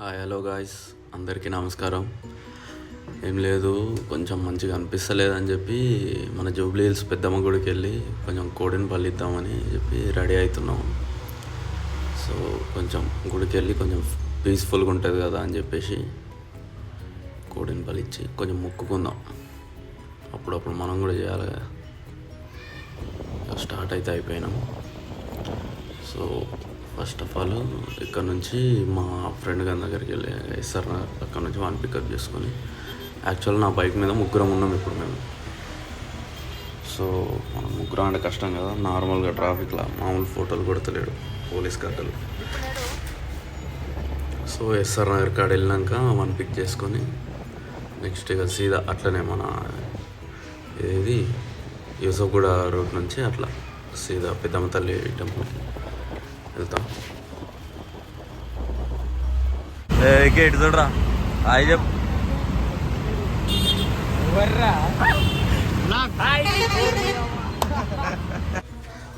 Hi hello guys, అందరికీ నమస్కారం. ఏం లేదు, కొంచెం మంచిగా అనిపిస్తలేదని చెప్పి మన జూబ్లీ హిల్స్ పెద్దమ్మ గుడికి వెళ్ళి కొంచెం కోడిని పళ్ళిద్దామని చెప్పి రెడీ అవుతున్నాం. సో కొంచెం గుడికి వెళ్ళి కొంచెం పీస్ఫుల్గా ఉంటుంది కదా అని చెప్పేసి కోడిని పలిచ్చి కొంచెం మొక్కుకుందాం. అప్పుడప్పుడు మనం కూడా చేయాలి కదా. స్టార్ట్ అయితే అయిపోయినాం. సో ఫస్ట్ ఆఫ్ ఆల్ ఇక్కడ నుంచి మా ఫ్రెండ్ గారి దగ్గరికి వెళ్ళి ఎస్ఆర్ నగర్ అక్కడ నుంచి వాన్ పికప్ చేసుకొని, యాక్చువల్ నా బైక్ మీద ముగ్గురం ఉన్నాం ఇప్పుడు మేము. సో మనం ముగ్గురం అంటే కష్టం కదా, నార్మల్గా ట్రాఫిక్లో మామూలు ఫోటోలు కొడతలేడు పోలీస్ గడ్డలు. సో ఎస్ఆర్ నగర్ కాడ వెళ్ళినాక వన్ పిక్ చేసుకొని నెక్స్ట్ ఇక సీదా అట్లనే మన ఏది యూసఫ్గూడ రూట్ నుంచి అట్లా సీదా పెద్దమ్మ తల్లి టెంపుల్కి వెళ్తాం. గేట్ చూడరా హాయ్ చెప్పు.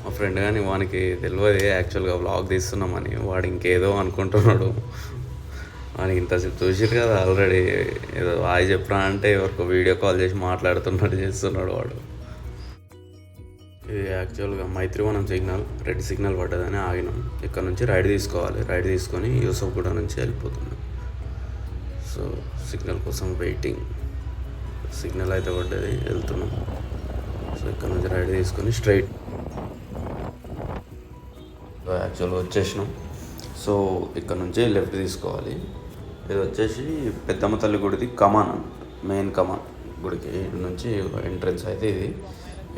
మా ఫ్రెండ్ కానీ వానికి తెలియదు యాక్చువల్గా వ్లాగ్ తీస్తున్నామని. వాడు ఇంకేదో అనుకుంటున్నాడు. వానికి ఇంతసేపు చూసిరు కదా ఆల్రెడీ, ఏదో హాయ్ చెప్పరా అంటే ఎవరికో వీడియో కాల్ చేసి మాట్లాడుతున్నట్టు చేస్తున్నాడు వాడు. ఇది యాక్చువల్గా మైత్రివనం సిగ్నల్, రెడ్ సిగ్నల్ పడ్డదని ఆగినాం. ఇక్కడ నుంచి రైడ్ తీసుకోవాలి. రైడ్ తీసుకొని యూసఫ్గూడ నుంచి వెళ్ళిపోతున్నాం. సో సిగ్నల్ కోసం వెయిటింగ్. సిగ్నల్ అయితే పడ్డది, వెళ్తున్నాం. సో ఇక్కడ నుంచి రైడ్ తీసుకొని స్ట్రైట్ యాక్చువల్గా వచ్చేసినాం. సో ఇక్కడ నుంచి లెఫ్ట్ తీసుకోవాలి. ఇది వచ్చేసి పెద్దమ్మ తల్లి గుడిది కమాన్ అన్నమాట, మెయిన్ కమాన్ గుడికి. ఇటు నుంచి ఎంట్రన్స్ అయితే ఇది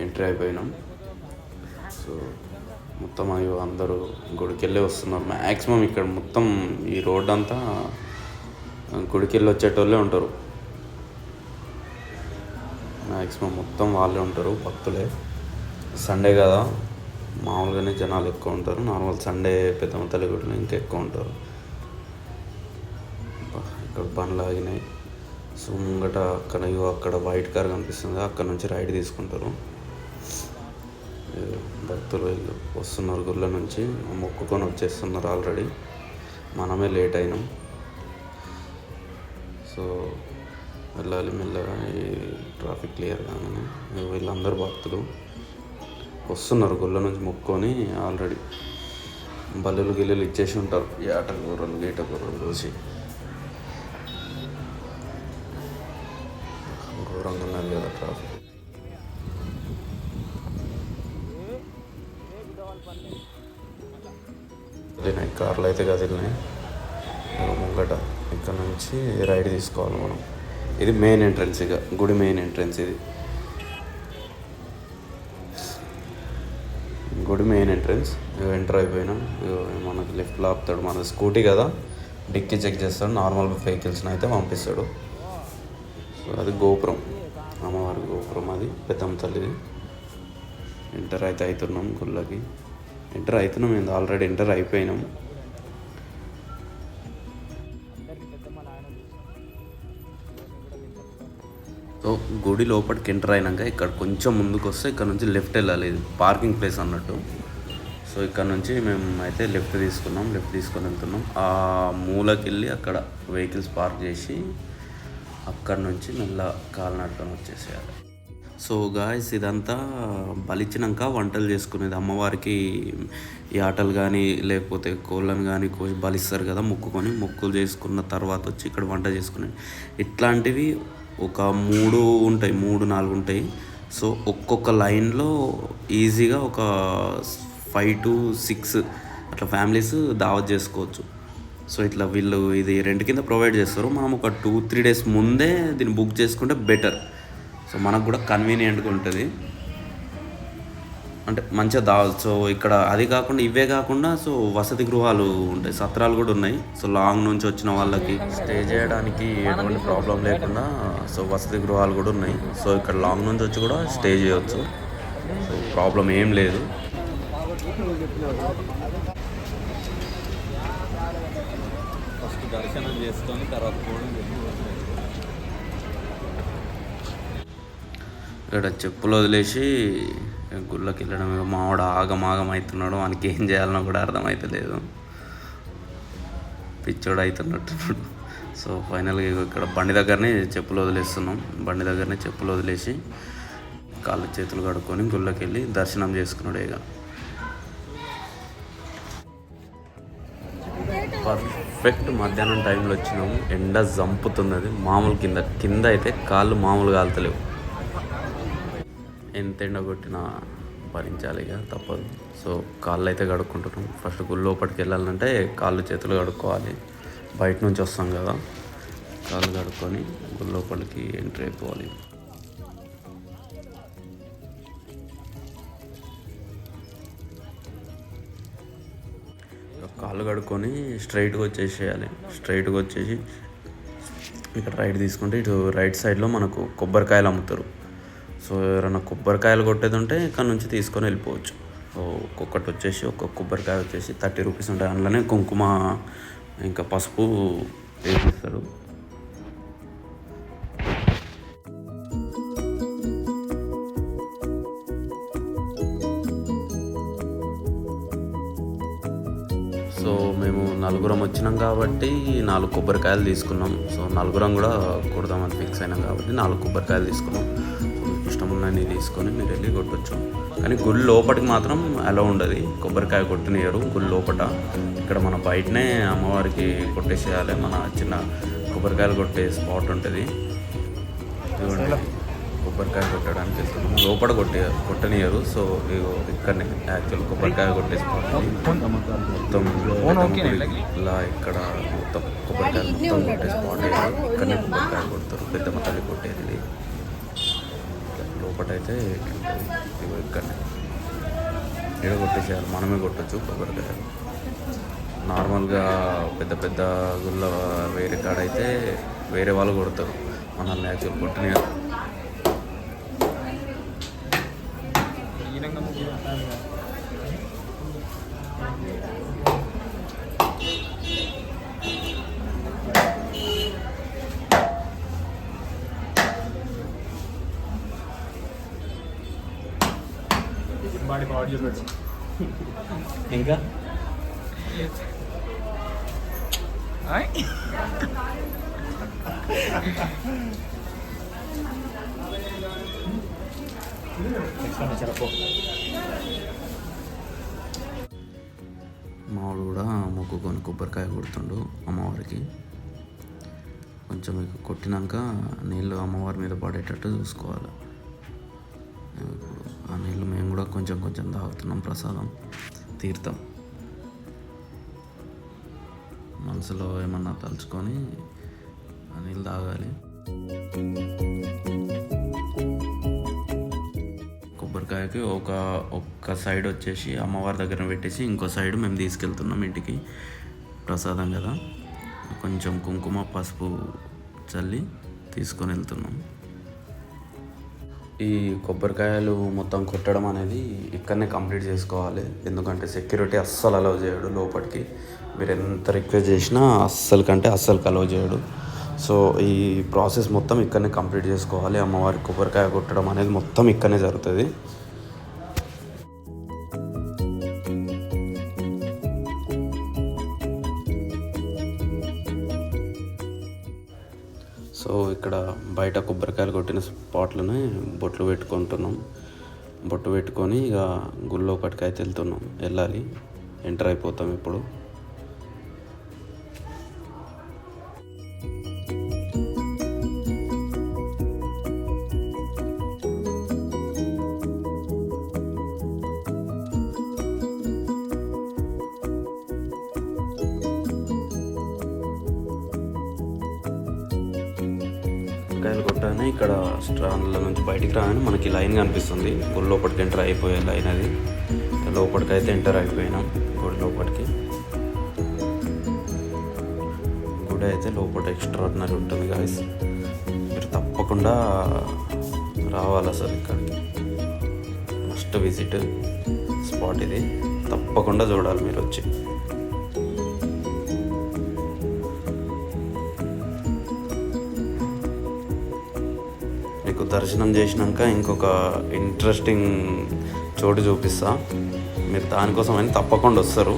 ఎంట్రీ అయిపోయినాం. సో మొత్తం అయ్యో అందరూ గుడికి వెళ్ళి వస్తున్నారు మ్యాక్సిమం. ఇక్కడ మొత్తం ఈ రోడ్ అంతా గుడికి వెళ్ళి వచ్చేటోళ్ళే ఉంటారు మ్యాక్సిమం. మొత్తం వాళ్ళే ఉంటారు, భక్తులే. సండే కదా, మామూలుగానే జనాలు ఎక్కువ ఉంటారు. నార్మల్ సండే పెద్దమ్మ తల్లి గుడిలో ఇంకా ఎక్కువ ఉంటారు. ఇక్కడ బండ్లు ఆగినాయి. సో ముంగట అక్కడ వైట్ కార్ కనిపిస్తుంది, అక్కడ నుంచి రైడ్ తీసుకుంటారు భక్తులు. వీళ్ళు వస్తున్నారు గుళ్ళ నుంచి, మొక్కుకొని వచ్చేస్తున్నారు ఆల్రెడీ. మనమే లేట్ అయినాం. సో వెళ్ళాలి మెల్లగా, ఈ ట్రాఫిక్ క్లియర్ కాగానే. వీళ్ళందరూ భక్తులు వస్తున్నారు గుళ్ళ నుంచి మొక్కుకొని. ఆల్రెడీ బల్లులు గిల్లెలు ఇచ్చేసి ఉంటారు, ఏట కూరలు గీట కూరలు చూసి. ఘోరంగా ఉన్నది కదా ట్రాఫిక్. వెళ్ళినాయి కార్లు అయితే కదిలినాయి ముంగట. ఇక్కడ నుంచి రైడ్ తీసుకోవాలి మనం. ఇది మెయిన్ ఎంట్రన్స్, ఇక గుడి మెయిన్ ఎంట్రన్స్. ఇది గుడి మెయిన్ ఎంట్రన్స్. ఎంటర్ అయిపోయినాం. మనకు లెఫ్ట్లో ఆపుతాడు. మన స్కూటీ కదా, డిక్కీ చెక్ చేస్తాడు. నార్మల్ వెహికల్స్ని అయితే పంపిస్తాడు. సో అది గోపురం, అమ్మవారి గోపురం. అది పెద్దమ్మ తల్లిది. ఎంటర్ అయితే అవుతున్నాం గుళ్ళకి. ఎంటర్ అవుతున్నాం, ఏంది ఆల్రెడీ ఎంటర్ అయిపోయినాం. సో గుడి లోపలికి ఎంటర్ అయినాక ఇక్కడ కొంచెం ముందుకు వస్తే ఇక్కడ నుంచి లెఫ్ట్ వెళ్ళాలి. ఇది పార్కింగ్ ప్లేస్ అన్నట్టు. సో ఇక్కడ నుంచి మేము అయితే లెఫ్ట్ తీసుకున్నాం. లెఫ్ట్ తీసుకొని వెళ్తున్నాం. ఆ మూలకి వెళ్ళి అక్కడ వెహికల్స్ పార్క్ చేసి అక్కడ నుంచి మెల్ల కాలినడకన వచ్చేసేయాలి. సో గాయస్, ఇదంతా బలిచ్చినాక వంటలు చేసుకునేది. అమ్మవారికి ఈ ఆటలు కానీ లేకపోతే కోళ్ళను కానీ బలిస్తారు కదా మొక్కుకొని. మొక్కులు చేసుకున్న తర్వాత వచ్చి ఇక్కడ వంట చేసుకునేది. ఇట్లాంటివి ఒక 3 ఉంటాయి, 3-4 ఉంటాయి. సో ఒక్కొక్క లైన్లో ఈజీగా ఒక 5 to 6 అట్లా ఫ్యామిలీస్ దావత్ చేసుకోవచ్చు. సో ఇట్లా వీళ్ళు ఇది రెంట్ కింద ప్రొవైడ్ చేస్తారు. మనం ఒక 2-3 days ముందే దీన్ని బుక్ చేసుకుంటే బెటర్. సో మనకు కూడా కన్వీనియంట్గా ఉంటుంది, అంటే మంచిగా దావత్. సో ఇక్కడ అది కాకుండా ఇవే కాకుండా సో వసతి గృహాలు ఉంటాయి, సత్రాలు కూడా ఉన్నాయి. సో లాంగ్ నుంచి వచ్చిన వాళ్ళకి స్టే చేయడానికి ఎటువంటి ప్రాబ్లం లేకుండా సో వసతి గృహాలు కూడా ఉన్నాయి. సో ఇక్కడ లాంగ్ నుంచి వచ్చి కూడా స్టే చేయవచ్చు. సో ప్రాబ్లం ఏం లేదు. ఫస్ట్ దర్శనం చేసుకొని తర్వాత ఇక్కడ చెప్పులు వదిలేసి గుళ్ళకి వెళ్ళడం. మావాడు ఆగమాగం అవుతున్నాడు, మనకి ఏం చేయాలనో కూడా అర్థమవుతలేదు. పిచ్చోడు అవుతున్నట్టున్నాడు. సో ఫైనల్గా ఇక్కడ బండి దగ్గరనే చెప్పులు వదిలేస్తున్నాం. బండి దగ్గరనే చెప్పులు వదిలేసి కాళ్ళు చేతులు కడుక్కొని గుళ్ళకి వెళ్ళి దర్శనం చేసుకున్నాడు. ఇక పర్ఫెక్ట్ మధ్యాహ్నం టైంలో వచ్చినాము. ఎండ జంపుతున్నది మామూలు, కింద అయితే కాళ్ళు మామూలు కాలుతలేవు. ఎంత ఎండ కొట్టినా భరించాలి, ఇక తప్పదు. సో కాళ్ళు అయితే కడుక్కుంటున్నాం. ఫస్ట్ గుళ్ళ లోపలికి వెళ్ళాలంటే కాళ్ళు చేతులు కడుక్కోవాలి. బయట నుంచి వస్తాం కదా, కాళ్ళు కడుక్కొని గుళ్ళ లోపలికి ఎంట్రీ అయిపోవాలి. కాళ్ళు కడుక్కొని స్ట్రైట్గా వచ్చేసేయాలి. స్ట్రైట్గా వచ్చేసి ఇక్కడ రైట్ తీసుకుంటే ఇటు రైట్ సైడ్లో మనకు కొబ్బరికాయలు అమ్ముతారు. సో ఎవరైనా కొబ్బరికాయలు కొట్టేది ఉంటే ఇక్కడ నుంచి తీసుకొని వెళ్ళిపోవచ్చు. సో ఒక్కొక్కటి వచ్చేసి ఒక్కొక్క కొబ్బరికాయ వచ్చేసి 30 రూపీస్ ఉంటాయి. అందులోనే కుంకుమ ఇంకా పసుపు వేసిస్తారు. సో మేము నలుగురం వచ్చినాం కాబట్టి 4 కొబ్బరికాయలు తీసుకున్నాం. సో నలుగురం కూడా కొడదామని ఫిక్స్ అయినాం కాబట్టి 4 కొబ్బరికాయలు తీసుకున్నాం. ఇష్టం ఉన్నవి తీసుకొని మీరు వెళ్ళి కొట్టచ్చు. కానీ గుడి లోపలికి మాత్రం అలా ఉండదు, కొబ్బరికాయ కొట్టనియరు గుడి లోపల. ఇక్కడ మన బయటనే అమ్మవారికి కొట్టేసేయాలి. మన చిన్న కొబ్బరికాయలు కొట్టే స్పాట్ ఉంటుంది, కొబ్బరికాయ కొట్టడానికి వెళ్తున్నాం. లోపల కొట్టనియరు. సో ఇక్కడనే యాక్చువల్ కొబ్బరికాయ కొట్టే స్పాట్ మొత్తం ఇలా ఇక్కడ మొత్తం కొబ్బరికాయ మొత్తం కొట్టే స్పాట్. ఇక్కడనే కొబ్బరికాయ కొడతారు, పెద్దమ్మ తల్లి కొట్టేది. లోపలైతే ఇవి ఇక్కడనే ఇక్కడ కొట్టేసేయాలి. మనమే కొట్టచ్చు కొబ్బరికాయ. నార్మల్గా పెద్ద పెద్ద గుళ్ళ వేరే కాడైతే వేరే వాళ్ళు కొడతారు, మనల్ని యాక్చువల్ కొట్టిన ఇంకా మావాడు కూడా మొక్కుకొని కొబ్బరికాయ కొడుతుండు అమ్మవారికి. కొంచెం ఇక కొట్టినాక నీళ్ళు అమ్మవారి మీద పడేటట్టు చూసుకోవాలి. ఇప్పుడు ఆ నీళ్ళు మేము కూడా కొంచెం కొంచెం తాగుతున్నాం, ప్రసాదం తీర్థం. మనసులో ఏమన్నా తలుచుకొని ఆ నీళ్ళు తాగాలి. కొబ్బరికాయకి ఒక్క సైడ్ వచ్చేసి అమ్మవారి దగ్గర పెట్టేసి ఇంకో సైడ్ మేము తీసుకెళ్తున్నాం ఇంటికి, ప్రసాదం కదా. కొంచెం కుంకుమ పసుపు చల్లి తీసుకొని వెళ్తున్నాం. ఈ కొబ్బరికాయలు మొత్తం కొట్టడం అనేది ఇక్కడనే కంప్లీట్ చేసుకోవాలి. ఎందుకంటే సెక్యూరిటీ అస్సలు అలౌ చేయడు లోపలికి. మీరు ఎంత రిక్వెస్ట్ చేసినా అస్సలు అలౌ చేయడు. సో ఈ ప్రాసెస్ మొత్తం ఇక్కడనే కంప్లీట్ చేసుకోవాలి. అమ్మవారి కొబ్బరికాయ కొట్టడం అనేది మొత్తం ఇక్కడనే జరుగుతుంది. సో ఇక్కడ బయట కొబ్బరికాయలు కొట్టిన స్పాట్లోనే బొట్లు పెట్టుకుంటున్నాం. బొట్టు పెట్టుకొని ఇక గుళ్ళో ఒకటికైతే వెళ్ళాలి. ఎంటర్ అయిపోతాం ఇప్పుడు. కాయలు కొట్టగానే ఇక్కడ స్ట్రాండ్ల నుంచి బయటికి రాగానే మనకి లైన్ కనిపిస్తుంది. గుడి లోపలికి ఎంటర్ అయిపోయే లైన్ అది. లోపలికి అయితే ఎంటర్ అయిపోయినాం గుడి లోపలికి. గుడి అయితే లోపల ఎక్స్ట్రాడినరీ ఉంటుంది గాయస్. మీరు తప్పకుండా రావాలి అసలు ఇక్కడికి. మస్ట్ విజిట్ స్పాట్ ఇది, తప్పకుండా చూడాలి మీరు వచ్చి. మీకు దర్శనం చేసినాక ఇంకొక ఇంట్రెస్టింగ్ చోటు చూపిస్తా. మీరు దానికోసం అని తప్పకుండా వస్తారు.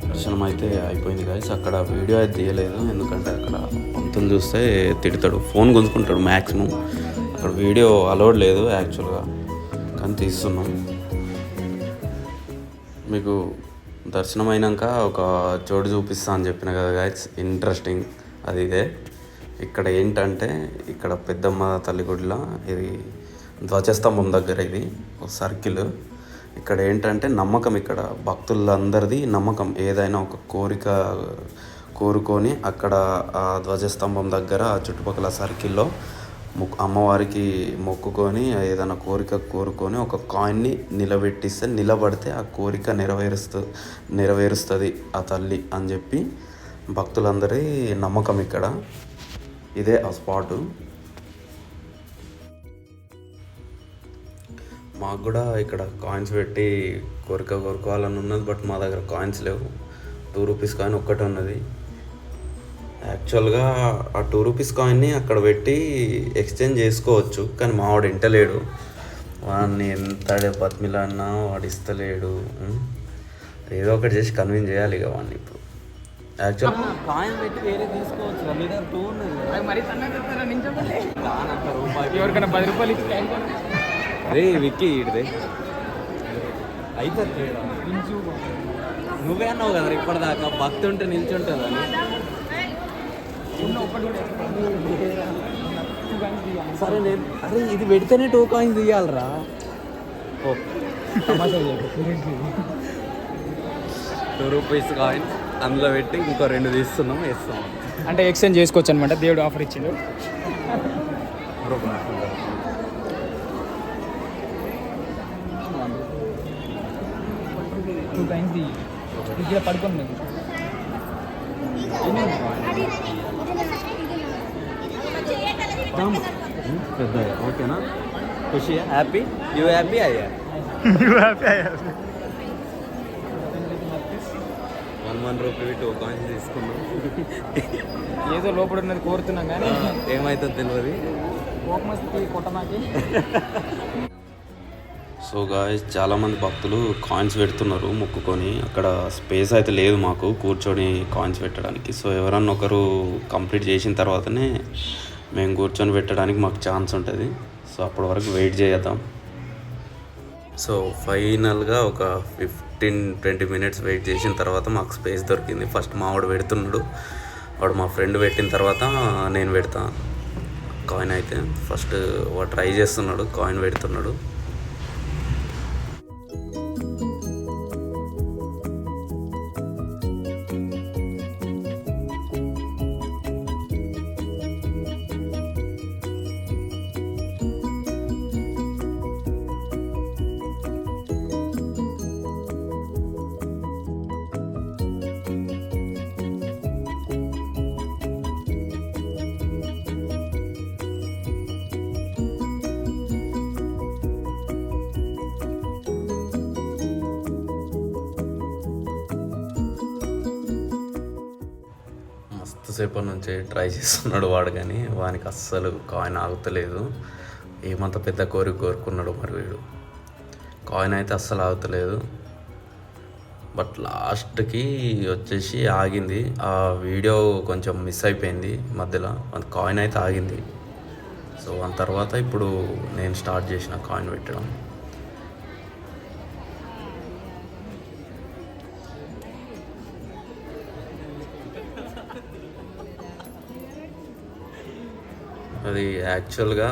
దర్శనం అయితే అయిపోయింది గాయస్. అక్కడ వీడియో అయితే తీయలేదు, ఎందుకంటే అక్కడ పంతులు చూస్తే తిడతాడు, ఫోన్ గుంజుకుంటాడు మ్యాక్సిమం. అక్కడ వీడియో అలౌడ్ లేదు యాక్చువల్గా, కానీ తీస్తున్నాం. మీకు దర్శనం అయినాక ఒక చోటు చూపిస్తా అని చెప్పిన కదా గాయస్, ఇంట్రెస్టింగ్ అది ఇదే. ఇక్కడ ఏంటంటే ఇక్కడ పెద్దమ్మ తల్లి గుడిలో ఇది ధ్వజస్తంభం దగ్గర ఇది ఒక సర్కిల్. ఇక్కడ ఏంటంటే నమ్మకం, ఇక్కడ భక్తులందరిది నమ్మకం, ఏదైనా ఒక కోరిక కోరుకొని అక్కడ ఆ ధ్వజస్తంభం దగ్గర ఆ చుట్టుపక్కల సర్కిల్లో అమ్మవారికి మొక్కుకొని ఏదైనా కోరిక కోరుకొని ఒక కాయిన్ని నిలబెట్టిస్తే, నిలబడితే ఆ కోరిక నెరవేరుస్తుంది ఆ తల్లి అని చెప్పి భక్తులందరి నమ్మకం. ఇక్కడ ఇదే ఆ స్పాటు. మాకు కూడా ఇక్కడ కాయిన్స్ పెట్టి కోరిక కోరుకోవాలని ఉన్నది, బట్ మా దగ్గర కాయిన్స్ లేవు. 2 రూపీస్ కాయిన్ ఒక్కటే ఉన్నది. యాక్చువల్గా ఆ 2 రూపీస్ కాయిన్ని అక్కడ పెట్టి ఎక్స్చేంజ్ చేసుకోవచ్చు, కానీ మావాడు ఇంటలేడు. వాడిని ఎంత బతిమిలాడినా వాడు ఇస్తలేడు. ఏదో ఒకటి చేసి కన్విన్స్ చేయాలి ఇక వాడిని. ఇప్పుడు యాక్చువల్ కాయిన్ పెట్టి వేరే తీసుకోవచ్చు, మీ దగ్గర 2 ఉన్నది. మరి రూపాయి ఎవరికైనా 10 రూపాయలు ఇచ్చి రే విక్కీ ఇడిదే అయితే నువ్వే అన్నావు కదా ఇప్పటిదాకా భక్తి ఉంటే నిల్చుంటుంది అని. సరే నేను అరే ఇది పెడితేనే 2 కాయిన్స్ తీయాలరా. ఓ 2 రూపీస్ కాయిన్ అందులో పెట్టి ఇంకో 2 తీస్తున్నాం, వేస్తాం. అంటే ఎక్స్చేంజ్ చేసుకోవచ్చు అనమాట, దేవుడు ఆఫర్ ఇచ్చిండు. ఇక్కడ పడుకోండి. పెద్దగా ఓకేనా? ఖుషి హ్యాపీ? యూ హ్యాపీ అయ్యా? 1 రూపీ 2 కాయిన్స్ తీసుకున్నాం. ఏదో లోపల ఉన్నది కోరుతున్నాం కానీ ఏమవుతుందో తెలియదు. కొట్టమాకి. సో గాయస్, చాలామంది భక్తులు కాయిన్స్ పెడుతున్నారు మొక్కుకొని. అక్కడ స్పేస్ అయితే లేదు మాకు కూర్చొని కాయిన్స్ పెట్టడానికి. సో ఎవరన్నా ఒకరు కంప్లీట్ చేసిన తర్వాతనే మేము కూర్చొని పెట్టడానికి మాకు ఛాన్స్ ఉంటుంది. సో అప్పటి వరకు వెయిట్ చేద్దాం. సో ఫైనల్గా ఒక 15-20 మినిట్స్ వెయిట్ చేసిన తర్వాత మాకు స్పేస్ దొరికింది. ఫస్ట్ మావాడు పెడుతున్నాడు, వాడు మా ఫ్రెండ్ పెట్టిన తర్వాత నేను పెడతా కాయిన్. అయితే ఫస్ట్ వాడు ట్రై చేస్తున్నాడు, కాయిన్ పెడుతున్నాడు. సేపటి నుంచి ట్రై చేస్తున్నాడు వాడు, కానీ వానికి అస్సలు కాయిన్ ఆగుతలేదు. ఏమంత పెద్ద కోరిక కోరుకున్నాడు మరి వీడు. కాయిన్ అయితే అస్సలు ఆగుతలేదు. బట్ లాస్ట్కి వచ్చేసి ఆగింది. ఆ వీడియో కొంచెం మిస్ అయిపోయింది మధ్యలో, అది కాయిన్ అయితే ఆగింది. సో దాని తర్వాత ఇప్పుడు నేను స్టార్ట్ చేసిన కాయిన్ పెట్టడం. అది యాక్చువల్గా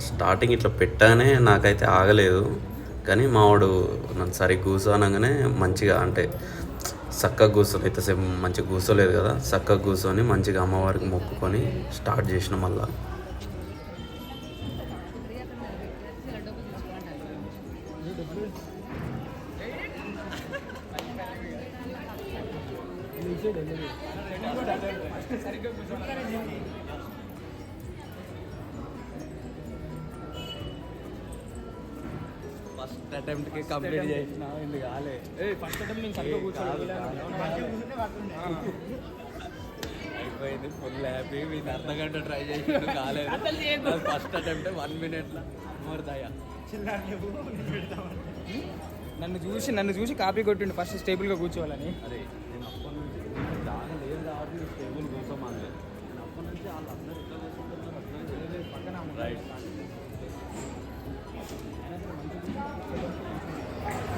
స్టార్టింగ్ ఇట్లా పెట్టానే నాకైతే ఆగలేదు, కానీ మావాడు నన్ను సరిగ్గా కూర్చోనగానే మంచిగా, అంటే చక్కగా కూర్చొని, ఇంతసేపు మంచిగా కూర్చోలేదు కదా, చక్కగా కూర్చొని మంచిగా అమ్మవారికి మొక్కుకొని స్టార్ట్ చేసిన. మళ్ళా ఫస్ట్ అటెంప్ట్కి కంప్లీట్ చేసిన ఇది కాలే. ఫస్ట్ అటెంప్ట్ నేను సరిగ్గా కూర్చోలేదు. అయిపోయింది, ఫుల్ హ్యాపీ. మీరు అర్ధగంట ట్రై చేసి కాలేదు. First attempt 1 minute మోర్దాయా. నన్ను చూసి కాపీ కొట్టిండు ఫస్ట్ స్టేబుల్గా కూర్చోవాలని. అరే నేను అప్పటి నుంచి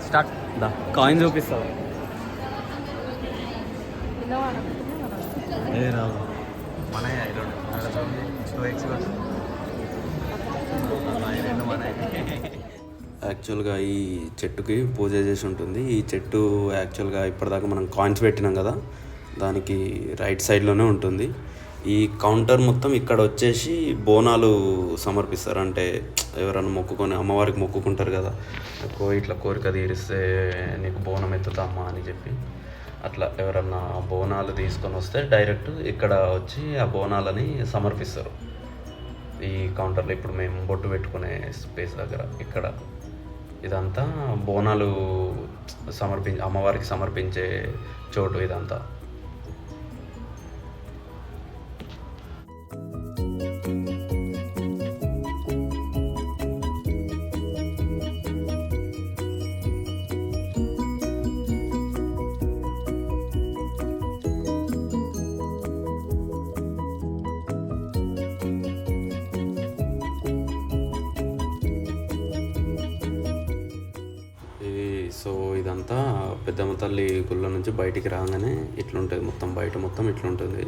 స్టార్ట్ దా కాయిన్ చూపిస్తావు ఏ రాదు మన యాక్చువల్గా ఈ చెట్టుకి పూజ చేసి ఉంటుంది. ఈ చెట్టు యాక్చువల్గా ఇప్పటిదాకా మనం కాయిన్స్ పెట్టినాం కదా, దానికి రైట్ సైడ్లోనే ఉంటుంది. ఈ కౌంటర్ మొత్తం ఇక్కడ వచ్చేసి బోనాలు సమర్పిస్తారు. అంటే ఎవరైనా మొక్కుకొని అమ్మవారికి మొక్కుకుంటారు కదా, ఇట్లా కోరిక తీరిస్తే నీకు బోనం ఎత్తుతామ్మా అని చెప్పి, అట్లా ఎవరన్నా బోనాలు తీసుకొని వస్తే డైరెక్ట్ ఇక్కడ వచ్చి ఆ బోనాలని సమర్పిస్తారు. ఈ కౌంటర్లో ఇప్పుడు మేము బొట్టు పెట్టుకునే స్పేస్ దగ్గర ఇక్కడ ఇదంతా బోనాలు అమ్మవారికి సమర్పించే చోటు ఇదంతా. సో ఇదంతా పెద్దమ్మ తల్లి గుళ్ళ నుంచి బయటికి రాగానే ఇట్లుంటుంది, మొత్తం బయట మొత్తం ఇట్లుంటుంది.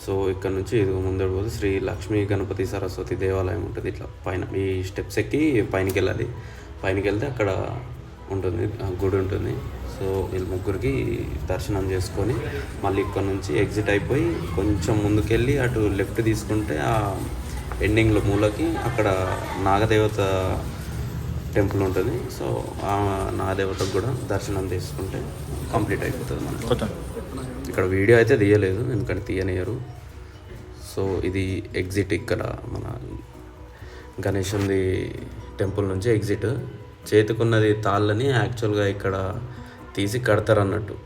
సో ఇక్కడ నుంచి ఇది ముందడు పోతే శ్రీ లక్ష్మీ గణపతి సరస్వతి దేవాలయం ఉంటుంది. ఇట్లా పైన ఈ స్టెప్స్ ఎక్కి పైనకి వెళ్ళాలి. పైనకి వెళ్తే అక్కడ ఉంటుంది, గుడి ఉంటుంది. సో వీళ్ళు ముగ్గురికి దర్శనం చేసుకొని మళ్ళీ ఇక్కడ నుంచి ఎగ్జిట్ అయిపోయి కొంచెం ముందుకెళ్ళి అటు లెఫ్ట్ తీసుకుంటే ఆ ఎండింగ్లో మూలకి అక్కడ నాగదేవత టెంపుల్ ఉంటుంది. సో ఆ నాగదేవతకు కూడా దర్శనం తీసుకుంటే కంప్లీట్ అయిపోతుంది మనకు. ఇక్కడ వీడియో అయితే తీయలేదు ఎందుకంటే తీయనియరు. సో ఇది ఎగ్జిట్, ఇక్కడ మన గణేశుని టెంపుల్ నుంచి ఎగ్జిట్. చేతుకున్నది తాళ్ళని యాక్చువల్గా ఇక్కడ తీసి కడతారు అన్నట్టు,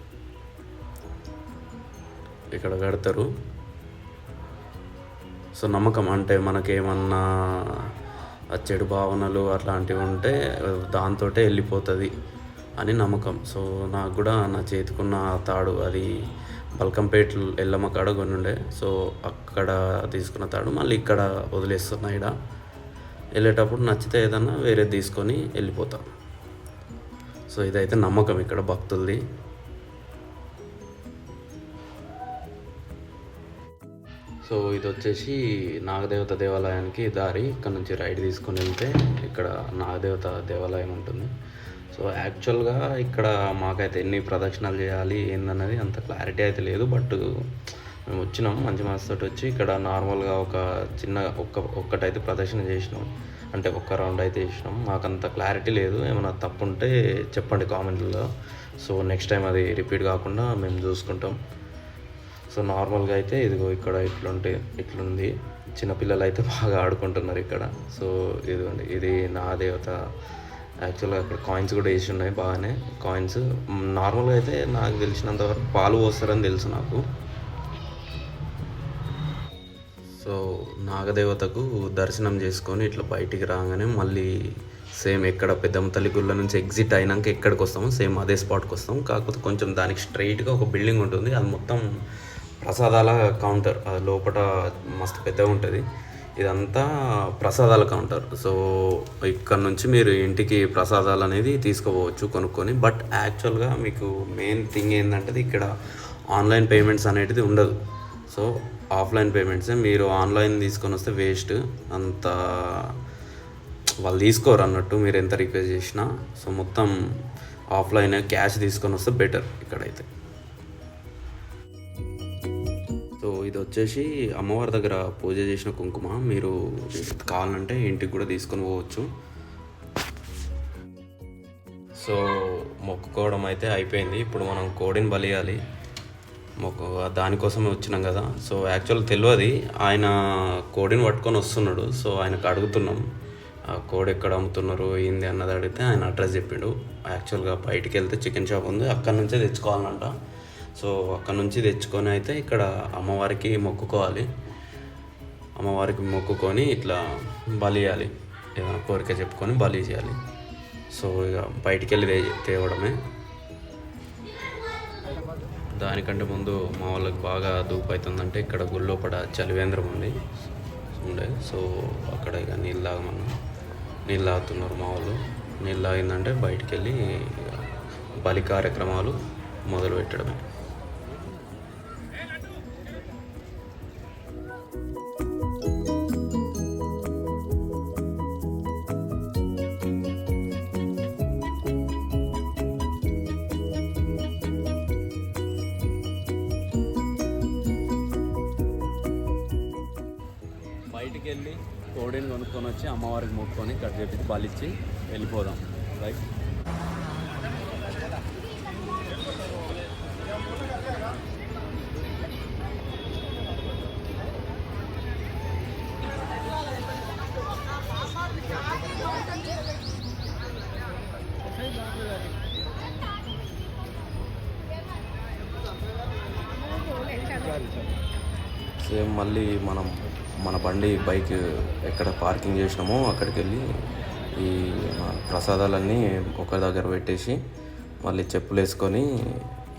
ఇక్కడ కడతారు. సో నమ్మకం అంటే మనకేమన్నా చెడు భావనలు అట్లాంటివి ఉంటే దాంతో వెళ్ళిపోతుంది అని నమ్మకం. సో నాకు కూడా నా చేతికున్న తాడు అది బల్కంపేట ఎల్లమ్మ కాడ కొనుండే. సో అక్కడ తీసుకున్న తాడు మళ్ళీ ఇక్కడ వదిలేస్తున్నా. ఇక్కడ వెళ్ళేటప్పుడు నచ్చితే ఏదన్నా వేరే తీసుకొని వెళ్ళిపోతా. సో ఇదైతే నమ్మకం ఇక్కడ భక్తులది. సో ఇది వచ్చేసి నాగదేవత దేవాలయానికి దారి. ఇక్కడ నుంచి రైట్ తీసుకొని వెళ్తే ఇక్కడ నాగదేవత దేవాలయం ఉంటుంది. సో యాక్చువల్గా ఇక్కడ మాకైతే ఎన్ని ప్రదక్షిణాలు చేయాలి ఏందన్నది అంత క్లారిటీ అయితే లేదు. బట్ మేము వచ్చినాం మంచి మనసుతోటి వచ్చి ఇక్కడ నార్మల్గా ఒక చిన్న ఒక్కటైతే ప్రదక్షిణ చేసినాం, అంటే ఒక్క రౌండ్ అయితే చేసినాం. మాకంత క్లారిటీ లేదు, ఏమైనా తప్పు ఉంటే చెప్పండి కామెంట్లో. సో నెక్స్ట్ టైం అది రిపీట్ కాకుండా మేము చూసుకుంటాం. సో నార్మల్గా అయితే ఇదిగో ఇక్కడ ఇట్లుంది. చిన్నపిల్లలు అయితే బాగా ఆడుకుంటున్నారు ఇక్కడ. సో ఇదిగోండి ఇది నాగదేవత. యాక్చువల్గా అక్కడ కాయిన్స్ కూడా వేసి ఉన్నాయి బాగానే. కాయిన్స్ నార్మల్గా అయితే నాకు తెలిసినంత వరకు పాలు పోస్తారని తెలుసు నాకు. సో నాగదేవతకు దర్శనం చేసుకొని ఇట్లా బయటికి రాగానే మళ్ళీ సేమ్ ఎక్కడ పెద్దమ్మ తల్లి గుళ్ళ నుంచి ఎగ్జిట్ అయినాక ఎక్కడికి వస్తామో సేమ్ అదే స్పాట్కి వస్తాం. కాకపోతే కొంచెం దానికి స్ట్రైట్గా ఒక బిల్డింగ్ ఉంటుంది, అది మొత్తం ప్రసాదాల కౌంటర్. అది లోపల మస్తు పెద్దగా ఉంటుంది. ఇదంతా ప్రసాదాల కౌంటర్. సో ఇక్కడ నుంచి మీరు ఇంటికి ప్రసాదాలు అనేది తీసుకోవచ్చు కొనుక్కొని. బట్ యాక్చువల్గా మీకు మెయిన్ థింగ్ ఏంటంటే ఇక్కడ ఆన్లైన్ పేమెంట్స్ అనేది ఉండదు. సో ఆఫ్లైన్ పేమెంట్సే. మీరు ఆన్లైన్ తీసుకొని వస్తే వేస్ట్, అంత వాళ్ళు తీసుకోరు అన్నట్టు మీరు ఎంత రిక్వెస్ట్ చేసినా. సో మొత్తం ఆఫ్లైన్ క్యాష్ తీసుకొని వస్తే బెటర్ ఇక్కడైతే. సో ఇది వచ్చేసి అమ్మవారి దగ్గర పూజ చేసిన కుంకుమ. మీరు కావాలంటే ఇంటికి కూడా తీసుకొని పోవచ్చు. సో మొక్కుకోవడం అయితే అయిపోయింది. ఇప్పుడు మనం కోడిని బలియాలి. దానికోసమే వచ్చినాం కదా. సో యాక్చువల్ తెలియదు, ఆయన కోడిని పట్టుకొని వస్తున్నాడు. సో ఆయనకు అడుగుతున్నాం ఆ కోడి ఎక్కడ అమ్ముతున్నారు ఏంది అన్నది అడిగితే ఆయన అడ్రస్ చెప్పిండు. యాక్చువల్గా బయటికి వెళ్తే చికెన్ షాప్ ఉంది, అక్కడ నుంచే తెచ్చుకోవాలంట. సో అక్కడ నుంచి తెచ్చుకొని అయితే ఇక్కడ అమ్మవారికి మొక్కుకోవాలి. అమ్మవారికి మొక్కుకొని ఇట్లా బలియాలి, ఏదైనా కోరిక చెప్పుకొని బలి చేయాలి. సో ఇక బయటికి వెళ్ళి తేవడమే. దానికంటే ముందు మా వాళ్ళకి బాగా దూపు అవుతుందంటే ఇక్కడ గుళ్ళోపడ చలివేంద్రం ఉండే సో అక్కడ ఇక నీళ్ళు తాగమన్నా నీళ్ళు తాగుతున్నారు మా వాళ్ళు. నీళ్ళు తాగిందంటే బయటికి వెళ్ళి బలి కార్యక్రమాలు మొదలు పెట్టడమే. బయటికి వెళ్ళి కోడిని కొనుక్కొని వచ్చి అమ్మవారికి మొక్కుకొని కట్ చేపించి బలిచ్చి వెళ్ళిపోదాం. రైట్. సేమ్ మళ్ళీ మన బండి బైక్ ఎక్కడ పార్కింగ్ చేసినామో అక్కడికి వెళ్ళి ఈ ప్రసాదాలన్నీ ఒక దగ్గర పెట్టేసి మళ్ళీ చెప్పులు వేసుకొని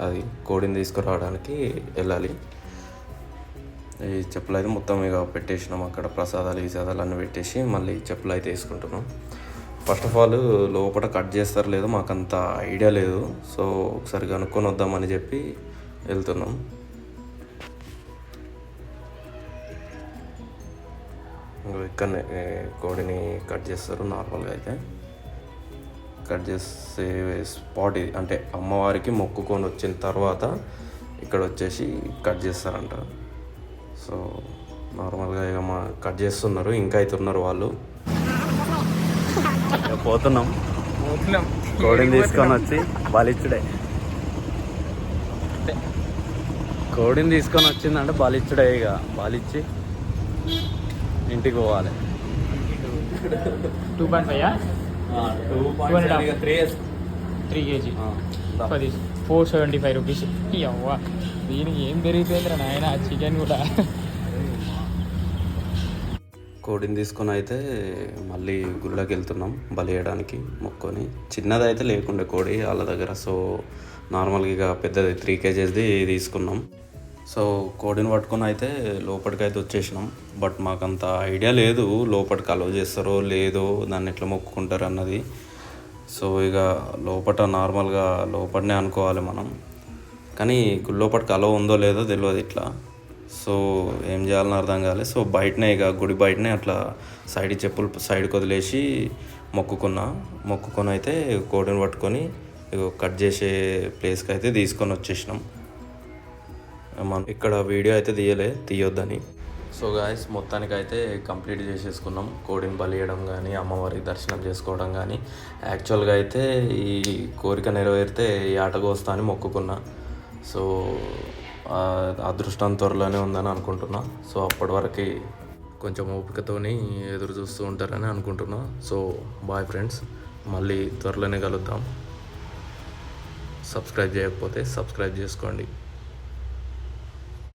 అది కోడిని తీసుకురావడానికి వెళ్ళాలి. ఈ చెప్పులు అయితే మొత్తం ఇక పెట్టేసినాం అక్కడ, ప్రసాదాలు ఈసాదాలు అన్నీ పెట్టేసి మళ్ళీ చెప్పులు అయితే వేసుకుంటున్నాం. ఫస్ట్ ఆఫ్ ఆల్ లోపల కట్ చేస్తారు లేదో మాకంత ఐడియా లేదు, సో ఒకసారి కనుక్కొని వద్దామని చెప్పి వెళ్తున్నాం. ఇక్కడనే కోడిని కట్ చేస్తారు. నార్మల్గా అయితే కట్ చేసే స్పాట్ ఇది, అంటే అమ్మవారికి మొక్కుకొని వచ్చిన తర్వాత ఇక్కడ వచ్చేసి కట్ చేస్తారంట. సో నార్మల్గా ఇక కట్ చేస్తున్నారు, ఇంకా అయితే ఉన్నారు వాళ్ళు. పోతున్నాం. కోడిని తీసుకొని వచ్చి బలిచ్చుడే. కోడిని తీసుకొని వచ్చిందంటే బలిచ్చుడే. ఇక బలిచ్చి ఇంటికి పోవాలి. 2.5 3 kg 475 రూపీస్. అవ్వ దీనికి ఏం పెరిగిపోయిందిరా నాయన, చికెన్ కూడా. కోడిని తీసుకొని అయితే మళ్ళీ గుళ్ళకి వెళ్తున్నాం బలి వేయడానికి మొక్కుకొని. చిన్నదైతే లేకుండే కోడి వాళ్ళ దగ్గర, సో నార్మల్గా ఇక పెద్దది 3 kgsది తీసుకున్నాం. సో కోడిని పట్టుకొని అయితే లోపలికి అయితే వచ్చేసినాం. బట్ మాకంత ఐడియా లేదు లోపలికి అలౌ చేస్తారో లేదో, దాన్ని ఎట్లా మొక్కుకుంటారు అన్నది. సో ఇక లోపల నార్మల్గా లోపలనే అనుకోవాలి మనం, కానీ లోపలికి అలౌ ఉందో లేదో తెలియదు ఇట్లా. సో ఏం చేయాలని అర్థం కాలేదు. సో బయటనే ఇక గుడి బయటనే అట్లా చెప్పులు సైడ్కి వదిలేసి మొక్కుకొని అయితే కోడిని పట్టుకొని కట్ చేసే ప్లేస్కి అయితే తీసుకొని వచ్చేసినాం. మనం ఇక్కడ వీడియో అయితే తీయొద్దని. సో గాయస్ మొత్తానికి అయితే కంప్లీట్ చేసేసుకున్నాం. కోడిని బలియడం కానీ అమ్మవారికి దర్శనం చేసుకోవడం కానీ. యాక్చువల్గా అయితే ఈ కోరిక నెరవేరితే ఈ ఆటకు వస్తా అని మొక్కుకున్నా. సో అదృష్టం త్వరలోనే ఉందని అనుకుంటున్నా. సో అప్పటి వరకు కొంచెం ఓపికతోని ఎదురు చూస్తూ ఉంటారని అనుకుంటున్నా. సో బాయ్ ఫ్రెండ్స్, మళ్ళీ త్వరలోనే కలుద్దాం. సబ్స్క్రైబ్ చేయకపోతే సబ్స్క్రైబ్ చేసుకోండి.